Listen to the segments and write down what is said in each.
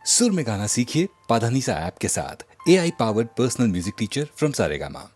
सुर में गाना सीखिए पाधानीसा ऐप के साथ। AI powered personal music teacher from Saregama.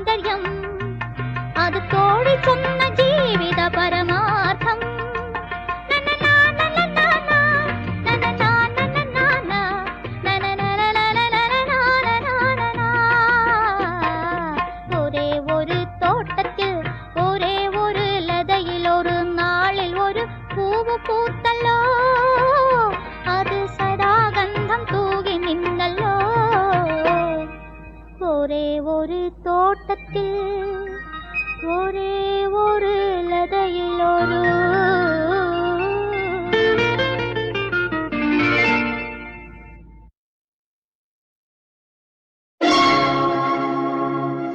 സൗന്ദര്യം അത് തോഴി ചെന്ന ജീവിത പരമാർത്ഥം. ഒരേ ഒരു തോട്ടത്തിൽ ഒരേ ഒരു ലതയിൽ ഒരു നാളിൽ ഒരു പൂവ് പൂത്തല്ലോ, അത് സദാഗന്ധം തൂകി നിന്നല്ലോ. ഒരേ ഒരു തോട്ടത്തിൽ ഒരേ ഒരു ലതയിൽ ഒരു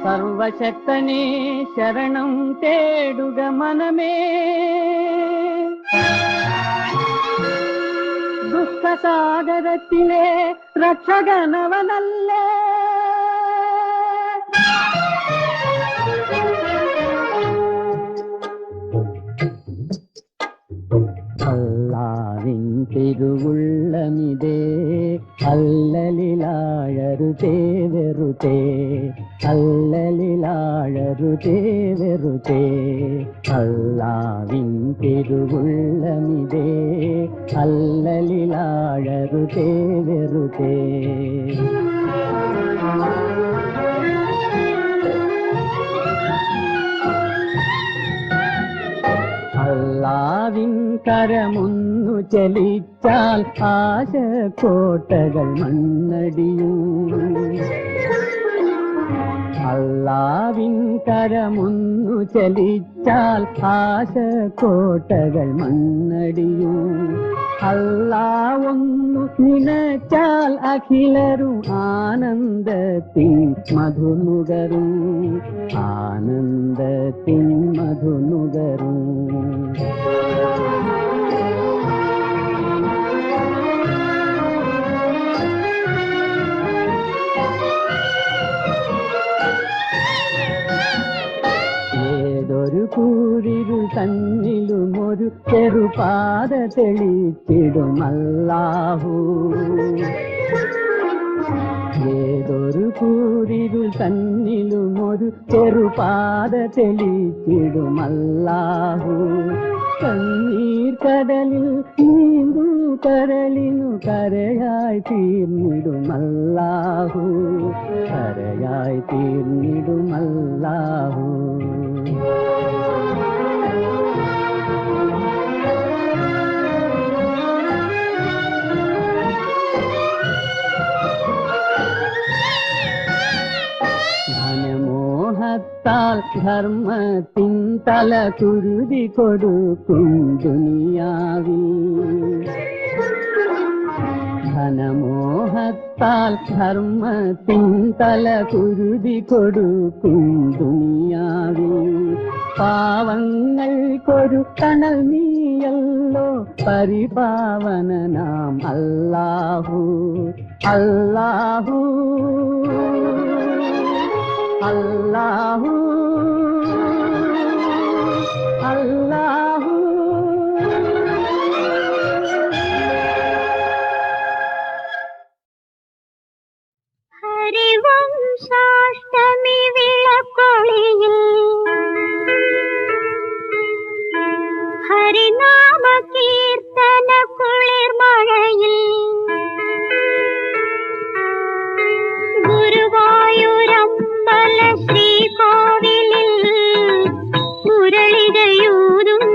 സർവശക്തനെ ശരണം തേടുക മനമേ, ദുഃഖസാഗരത്തിലെ രക്ഷകനവനല്ലേ. അല്ലാവിൻ തിരുവുള്ളമിതേ, അല്ലലിലാഴരുതേ വെറുതേ, അല്ലലിലാഴരുതേ വെറുതേ. അല്ലാവിൻ തിരുവുള്ളമിതേ, അല്ലലിലാഴരുതേ വെറുതേ. അല്ലാവിൻ കരമൊന്നു ചലിച്ചാൽ ആശക്കോട്ടകൾ മണ്ണടിയും. അല്ലാവിൻ കരമൊന്നു ചലിച്ചാൽ ആശക്കോട്ടകൾ മണ്ണടിയും. അല്ലാ ഒന്നു നിനച്ചാൽ അഖിലരും ആനന്ദത്തിൻ മധുനുകരും, ആനന്ദത്തിൻ മധുനുകരും. ഏതൊരു കൂരിരുൾ തന്നിലും ഒരു ചെറുപാത തെളിച്ചിടും അല്ലാഹു. ഏതൊരു കൂരിരുൾ തന്നിലും ഒരു ചെറുപാത തെളിച്ചിടും അല്ലാഹു. കണ്ണീർ കടലിൽ നീന്തും കരളിനു കരയായി തീർന്നിടും അല്ലാഹു, കരയായി തീർന്നിടും അല്ലാഹു. ധനമോഹത്താൽ ധർമ്മത്തിൻ തല കുരുതി കൊടുക്കും ദുനിയാവിൽ. ധനമോഹത്താൽ ധർമ്മത്തിൻ തല കുരുതി കൊടുക്കും ദുനിയാവിൽ. പാവങ്ങൾക്കൊരു തണൽ നീയല്ലോ പരിപാവനനാം അല്ലാഹു, അല്ലാഹു, അല്ലാഹു, അല്ലാഹു. ഹരിവംശാഷ്ടമി വിളക്കൊളിയിൽ ഹരിനാമ കീർത്തന കുളിർമഴയിൽ ഗുരുവായൂരമ്പല ശ്രീകോവിലിൽ മുരളികയൂതും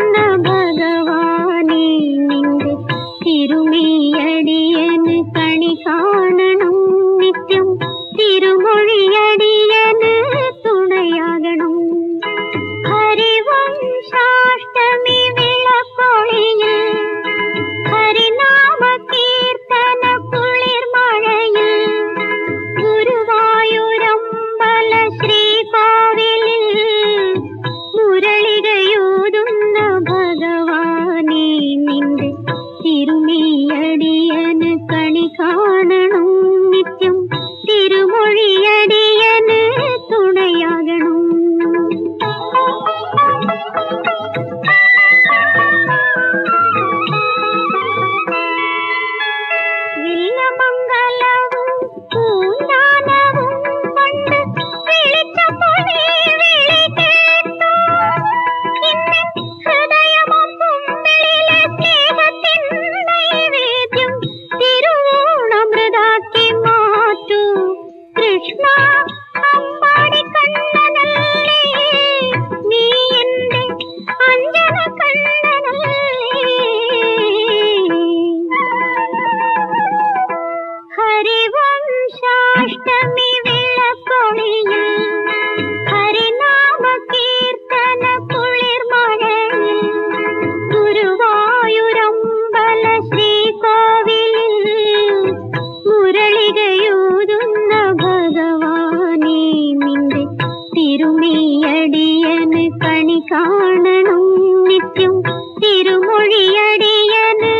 അടിയന് കണി കാണണം, നിത്യം തിരുമൊഴി അടിയന്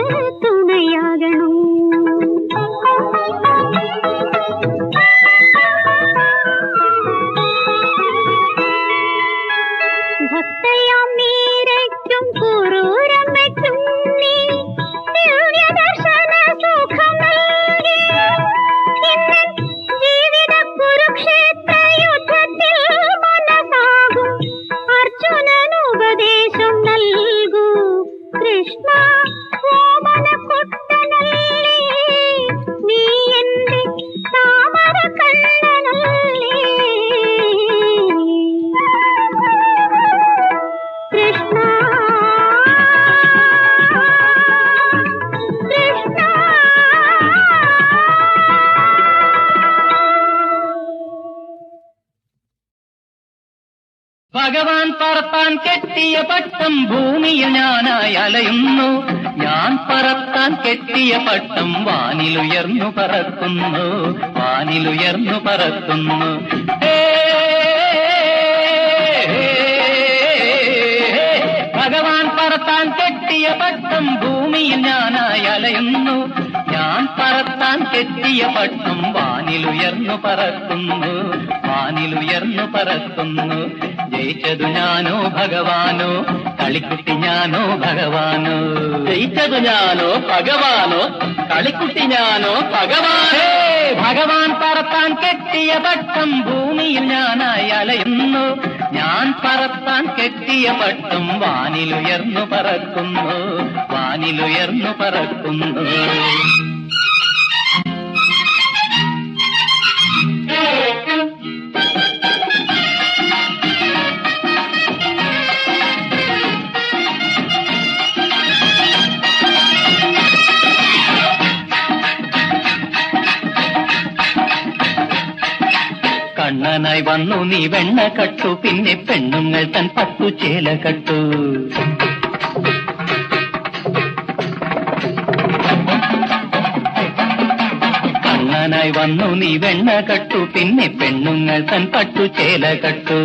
തുണയാകണം. ഭക്തയാം മീരയ്ക്കും കുറൂരമ്മയ്ക്കും നീ ദിവ്യദർശന സുഖം നൽകി. ഇന്നൻ ജീവിത കുരുക്ഷേത്ര യുദ്ധത്തിൽ മനസാകും അർജുനനുപദേശം നൽകൂ. കൃഷ്ണ ഓമനക്കുട്ടനല്ലേ, നീ എന്റെ താമര കണ്ണനല്ലേ. കൃഷ്ണ കൃഷ്ണ ഭഗവാൻ പറത്താൻ കെട്ടിയ പട്ടം ഭൂമിയിൽ ഞാനായി അലയുന്നു. ഞാൻ പറത്താൻ കെട്ടിയ പട്ടം വാനിലുയർന്നു പറക്കുന്നു, വാനിലുയർന്നു പറക്കുന്നു. ഭഗവാൻ പറത്താൻ കെട്ടിയ പട്ടം ഭൂമിയിൽ ഞാനായി അലയുന്നു. ഞാൻ പറത്താൻ കെട്ടിയ പട്ടം വാനിലുയർന്നു പറക്കുന്നു, വാനിലുയർന്നു പറക്കുന്നു. ജയിച്ചതു ഞാനോ ഭഗവാനോ, കളിക്കുട്ടി ഞാനോ ഭഗവാനോ. ജയിച്ചതു ഞാനോ ഭഗവാനോ, കളിക്കുട്ടി ഞാനോ ഭഗവാനോ. ഭഗവാൻ പറത്താൻ കെട്ടിയ പട്ടം ഭൂമിയിൽ ഞാനായി അലയുന്നു. ഞാൻ പറത്താൻ കെട്ടിയ പട്ടം വാനിലുയർന്നു പറക്കുന്നു, വാനിലുയർന്നു പറക്കുന്നു. കണ്ണനായി വന്നു നീ വെണ്ണ കട്ടു, പിന്നെ പെണ്ണുങ്ങൾ തൻ പട്ടു ചേല കട്ടു. കണ്ണനായി വന്നു നീ വെണ്ണ കട്ടു, പിന്നെ പെണ്ണുങ്ങൾ തൻ പട്ടു ചേല കട്ടു.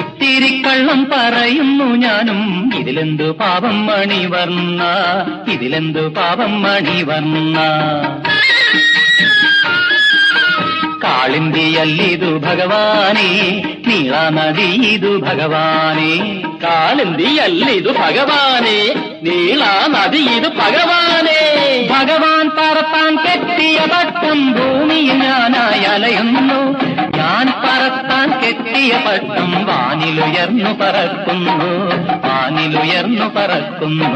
ഇത്തിരി കള്ളം പറയുന്നു ഞാനും, ഇതിലെന്തു പാപം മണിവർണ്ണ, ഇതിലെന്തു പാപം മണിവർണ്ണ. കാളിന്തിയല്ലിതു ഭഗവാനേ, നീളാനദി ഇതു ഭഗവാനേ. കാളിന്തിയല്ലിതു ഭഗവാനേ, നീളാനദി ഇതു ഭഗവാനേ. ഭഗവാൻ പറത്താൻ കെട്ടിയ പട്ടം ഭൂമിയിൽ ഞാനായി അലയുന്നു. ഞാൻ പറത്താൻ കെട്ടിയ പട്ടം വാനിലുയർന്നു പറക്കുന്നു, വാനിലുയർന്നു പറക്കുന്നു.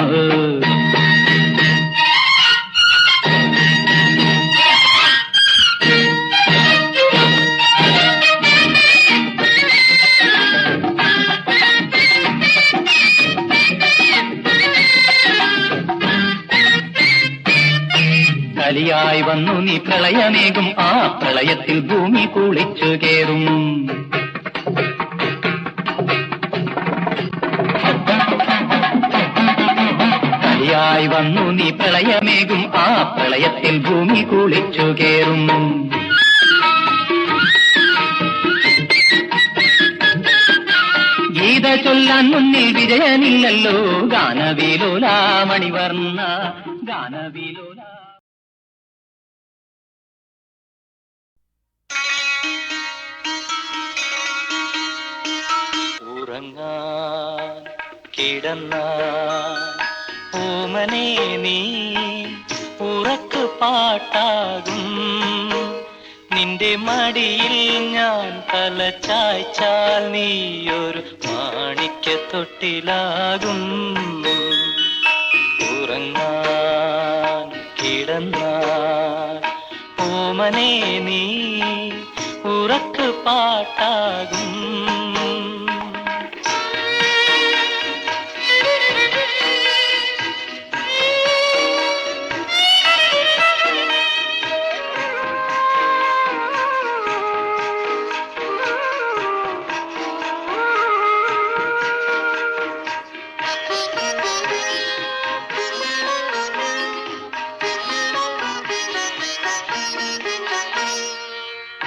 കലിയായി വന്നു നീ പ്രളയമേകും, ആ പ്രളയത്തിൽ ഭൂമി കുളിച്ചു കേറും. കലിയായി വന്നു നീ പ്രളയമേകും, ആ പ്രളയത്തിൽ ഭൂമി കുളിച്ചു കേറും. ഗീത ചൊല്ലാൻ മുന്നിൽ വിജയനില്ലല്ലോ, ഗാനവിലോല മണിവർണ്ണ, ഗാനവിലോല. ഉറങ്ങാൻ കിടന്നാൽ ഓമനേ നീ ഉറക്കു പാട്ടാകും. നിന്റെ മടിയിൽ ഞാൻ തല ചായ്ച്ചാൽ നീയൊരു മാണിക്യത്തൊട്ടിലാകും. ഉറങ്ങാൻ കിടന്നാൽ ഓമനേ നീ ഉറക്കു പാട്ടാകും.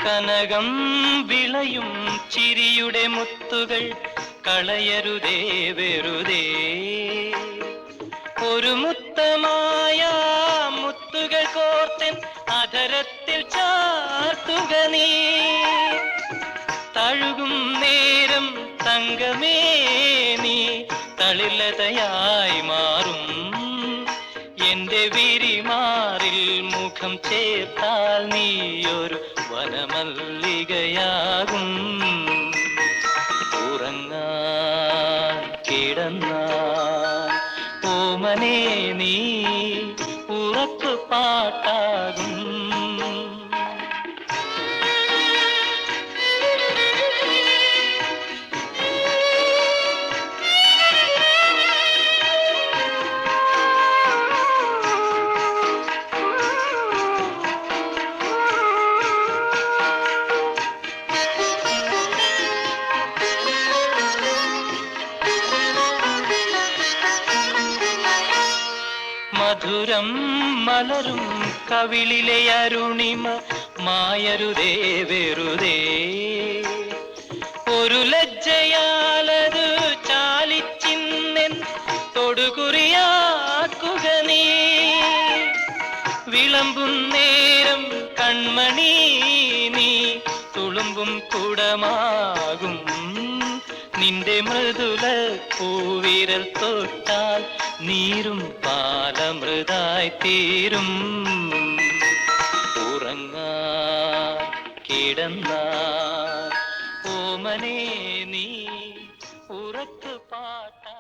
കനകം വിളയും ചിരിയുടെ മുത്തുകൾ കളയരുതേ വെറുതേ. ഒരു മുത്തമായ മുത്തുകൾ കോർത്തൻ അധരത്തിൽ ചാർത്തുക നീ. തഴുകും നേരം തങ്കമേ നീ തളിലതയായി മാറും. എന്റെ വിരിമാറിൽ മുഖം ചേർത്താൽ നീയൊരു വനമല്ലികയാകും. ഉറങ്ങാൻ കിടന്നാൽ ഓമനേ നീ ഉറക്കു പാട്ടാകും. മധുരം മലരും കവിളിലെ അരുണിമ മായരുതേ വെറുതേ. ഒരു ലജ്ജയാലതു ചാലിച്ചിന്നെൻ തൊടുകുറിയാക്കുക നീ. വിളമ്പും നേരം കൺമണി നീ തുളുമ്പും കുടമാകും. നിന്റെ മൃദുല പൂവിരൽ തൊട്ടാൽ നീരും പാലമൃതായി തീരും. ഉറങ്ങാൻ കിടന്നാൽ ഓമനേ നീ ഉറക്കു പാട്ടാകും.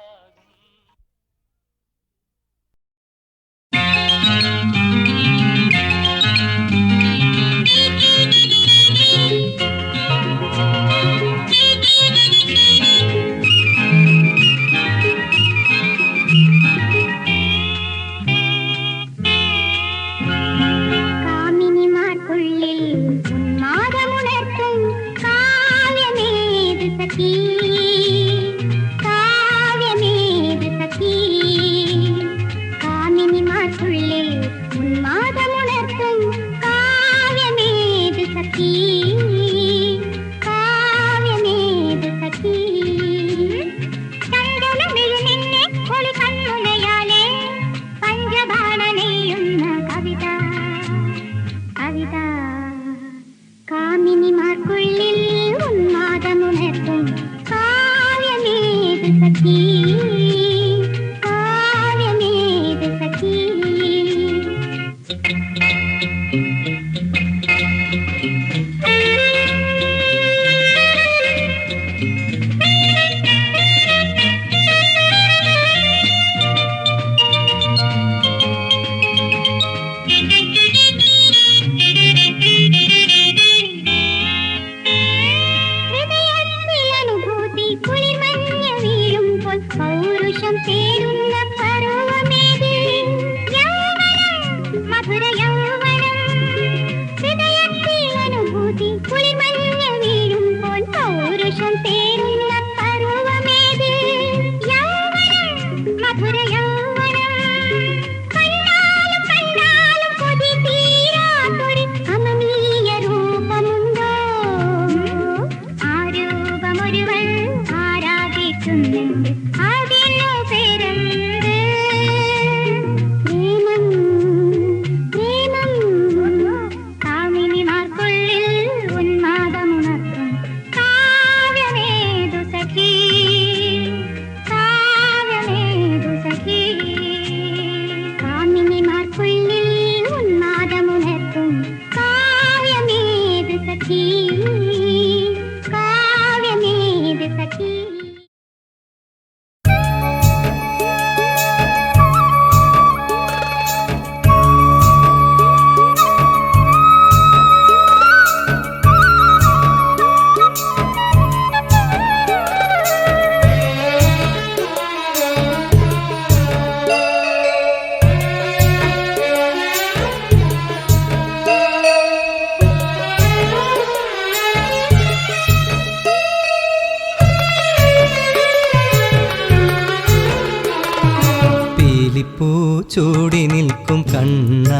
ചൂടി നിൽക്കും കണ്ണ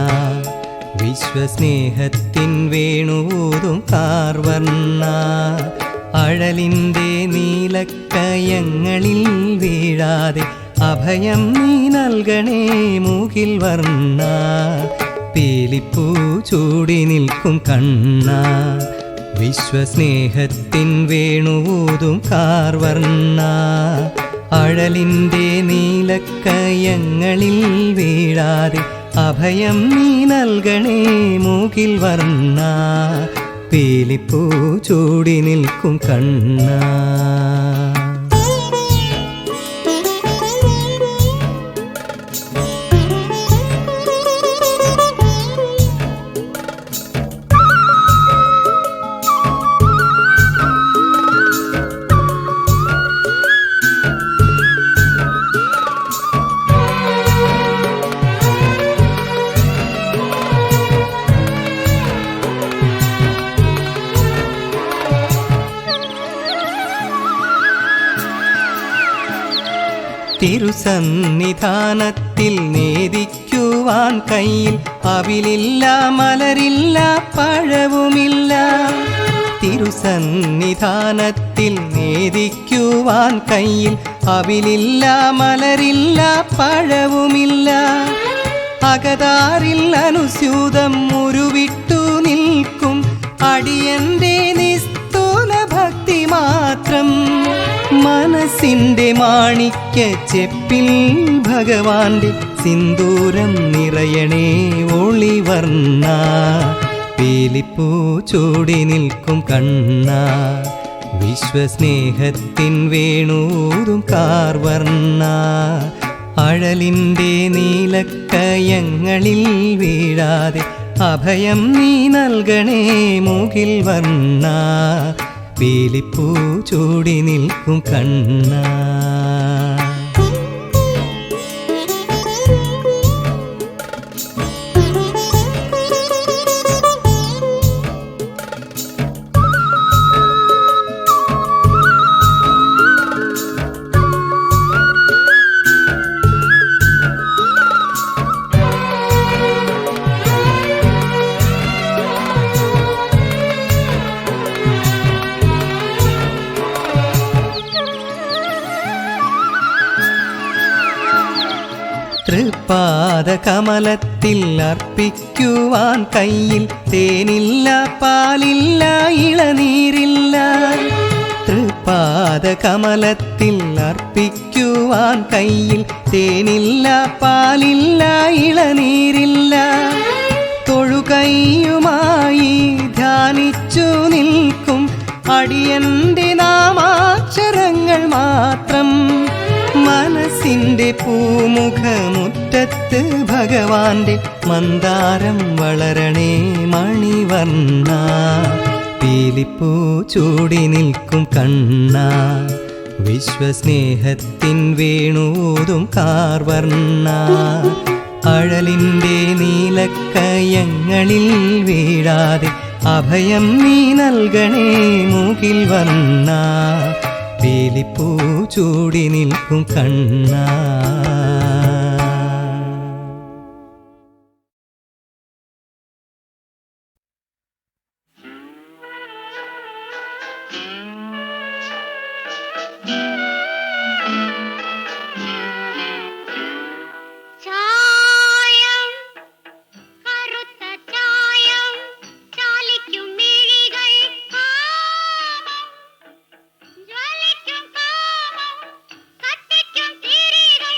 വിശ്വസ്നേഹത്തിൻ വേണൂതും കാർവർണ്ണ അഴലിൻ്റെ നീലക്കയങ്ങളിൽ വീഴാതെ അഭയം നീ നൽകണേ മൂകിൽ വർണ്ണ പീലിപ്പൂ ചൂടി നിൽക്കും കണ്ണ വിശ്വസ്നേഹത്തിൻ വേണൂതും കാർവർണ്ണ അഴലിൻ്റെ നീലക്കയങ്ങളിൽ വീഴാതെ അഭയം നീ നൽകണേ മൂകിൽ വർണ്ണ പീലിപ്പൂ ചൂടി നിൽക്കും കണ്ണ തിരുസന്നിധാനത്തിൽ നേദിക്കുവാൻ കയ്യിൽ അവിലില്ല മലരില്ല പഴവുമില്ല തിരുസന്നിധാനത്തിൽ നേദിക്കുവാൻ കയ്യിൽ അവിലില്ല മലരില്ല പഴവുമില്ല അകതാരിൽ അനുസ്യൂതം ഉരുവിട്ടു നിൽക്കും അടിയന്റെ നിസ്തുല ഭക്തി മാത്രം മനസ്സിന്റെ മാണിക്യ ചെപ്പിൽ ഭഗവാന്റെ സിന്ദൂരം നിറയണേ ഒളിവർണ്ണ പീലിപ്പൂ ചൂടി നിൽക്കും കണ്ണ വിശ്വസ്നേഹത്തിൻ വേണൂതും കാർവർണ്ണ അഴലിൻ്റെ നീലക്കയങ്ങളിൽ വീഴാതെ അഭയം നീ നൽകണേ മൂകിൽ വർണ്ണ പീലിപ്പൂ ചൂടി നിൽക്കും കണ്ണ തൃപ്പാദകമലത്തിൽ അർപ്പിക്കുവാൻ കയ്യിൽ തേനില്ല പാലില്ല ഇളനീരില്ല തൃപ്പാദകമലത്തിൽ അർപ്പിക്കുവാൻ കയ്യിൽ തേനില്ല പാലില്ല ഇളനീരില്ല തൊഴുകൈയുമായി ധ്യാനിച്ചു നിൽക്കും അടിയന്റെ നാമാക്ഷരങ്ങൾ മാത്രം മനസ്സിന്റെ പൂമുഖമുറ്റത്ത് ഭഗവാന്റെ മന്ദാരം വളരണേ മണിവർണ്ണ പീലിപ്പൂ ചൂടി നിൽക്കും കണ്ണ വിശ്വസ്നേഹത്തിൻ വേണൂതും കാർവർണ്ണ അഴലിൻ്റെ നീലക്കയങ്ങളിൽ വീഴാതെ അഭയം നീ നൽകണേ മൂകിൽ വർണ്ണ പീലിപ്പൂ ചൂടി നിൽക്കും കണ്ണ ചായം കറുത്ത ചായം ചാലിക്കും മിഴികൾ കാമം ജ്വലിക്കും കാമം കത്തിക്കും തിരികൾ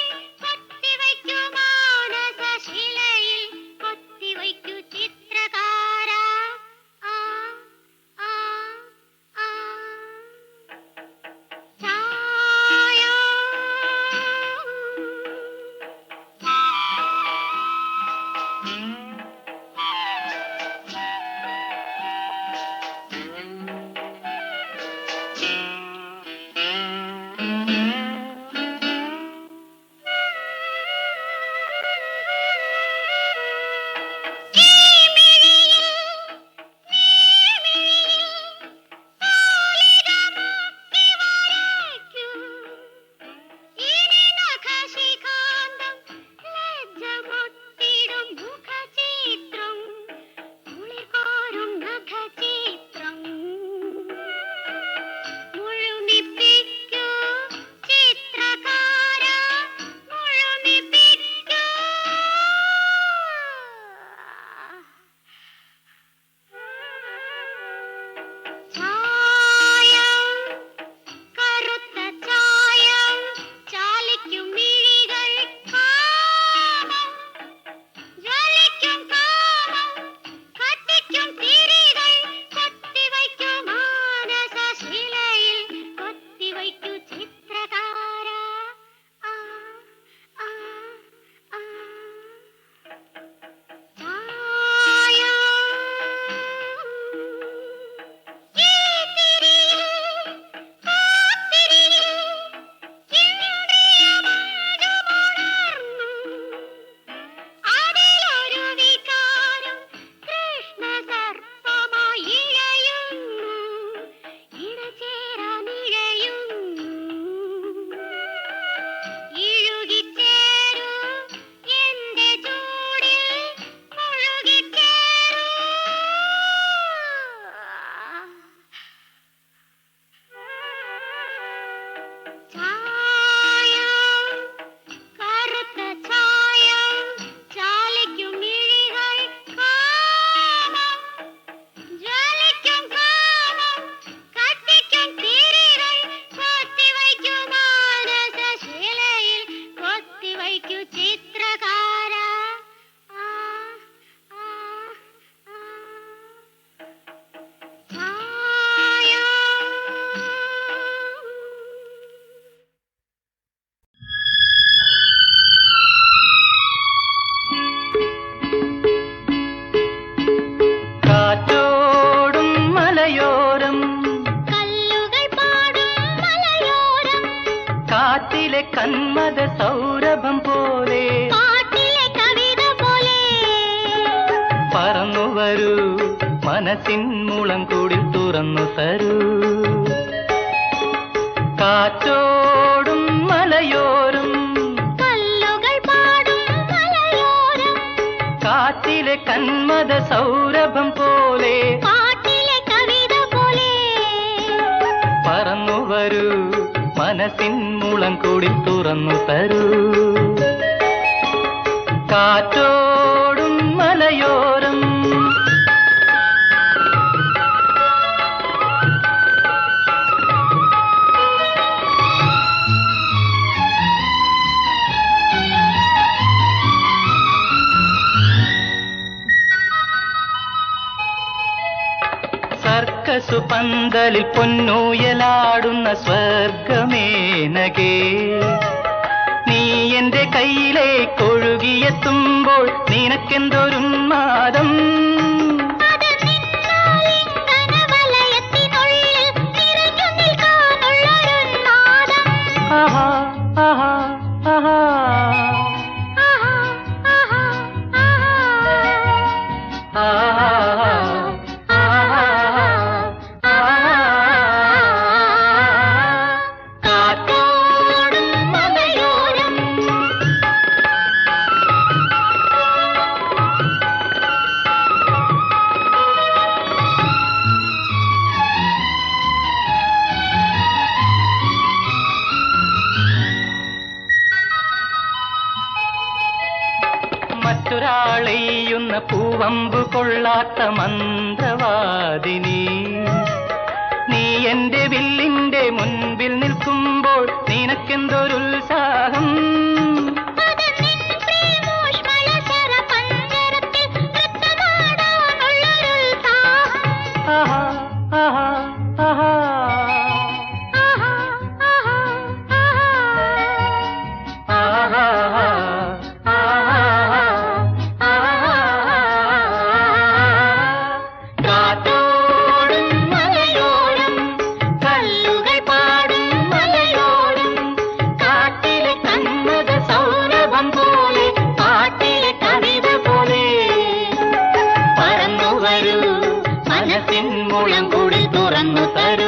കാറ്റിലെ കന്മത സൗരഭം പോലെ പാട്ടിലെ കവിത പോലെ പറന്നു വരൂ മനസ്സിൻ മുളങ്കൂടിൽ തുറന്നു തരൂ കാറ്റോടും മലയോരം കല്ലുകൾ പാടും മലയോരം കാറ്റിലെ കന്മത സൗരഭം പോലെ പാട്ടിലെ കവിത പോലെ പറന്നു വരൂ മനസ്സിൻ മുളങ്കൂടിൽ തുറന്നു തരൂ കാറ്റോടും മലയോരം സർക്കസു പന്തലിൽ പൊന്നൂയലാടുന്ന സ്വർഗമേനകേ നീ എന്റെ കയ്യിലേക്ക് ഒഴുകിയെത്തുമ്പോൾ നിനക്കെന്തൊരുന്മാദം അത് നിന്നാലിംഗന വലയത്തിനുള്ളിൽ നിറഞ്ഞു നിൽക്കാനുള്ളൊരുന്മാദം. ആഹാ ആഹാ ആഹാ ആഹാ, ആഹാ, ആഹാ. കാറ്റോടും മലയോരം മറ്റൊരാളെയ്യുന്ന പൂവമ്പു കൊള്ളാത്ത മന്ത്രവാദിനി നീ എന്റെ വില്ലിന്റെ മുൻപിൽ നിൽക്കുമ്പോൾ നിനക്കെന്തൊരുത്സാഹം അത് നിൻ പ്രേമോഷ്മള ശരപഞ്ചരത്തിൽ നൃത്തമാടാനുള്ളൊരുത്സാഹം. ആഹാ ആഹാ ആഹാ ആഹാ, ആഹാ, ആഹാ. കാറ്റോടും മലയോരം കല്ലുകൾ പാടും മലയോരം കാറ്റിലെ കന്മത സൗരഭം പോലെ പാട്ടിലെ കവിത പോലെ പറന്നു വരൂ മനസ്സിൻ മുളങ്കൂടി തുറന്നു തരൂ